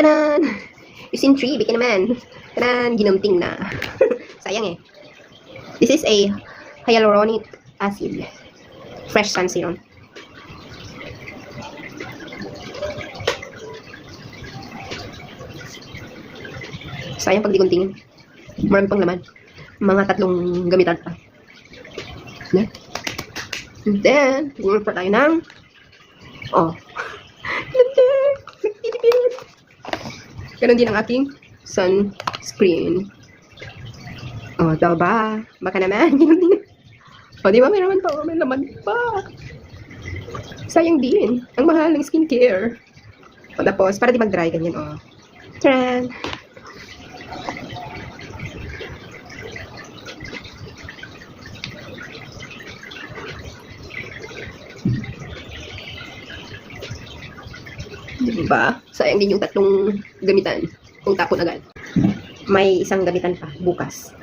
Tanan! Using 3, bikin naman. Tanan! Ginunting na. Sayang eh. This is a hyaluronic acid. Fresh sun serum. Sayang pag di guntingin. Marami pang laman. Mga 3 gamitan pa. Yeah. And then, gumamit pa tayo ng ganun din ang aking sunscreen. Diba? Baka naman, ganun din. Diba? May naman pa. May laman pa. Sayang din. Ang mahal ng skincare. Tapos, para di mag-dry, ganyan, Tran! Diba? Sayang din yung 3 gamitan. Kung tapon agad. May isang gamitan pa. Bukas.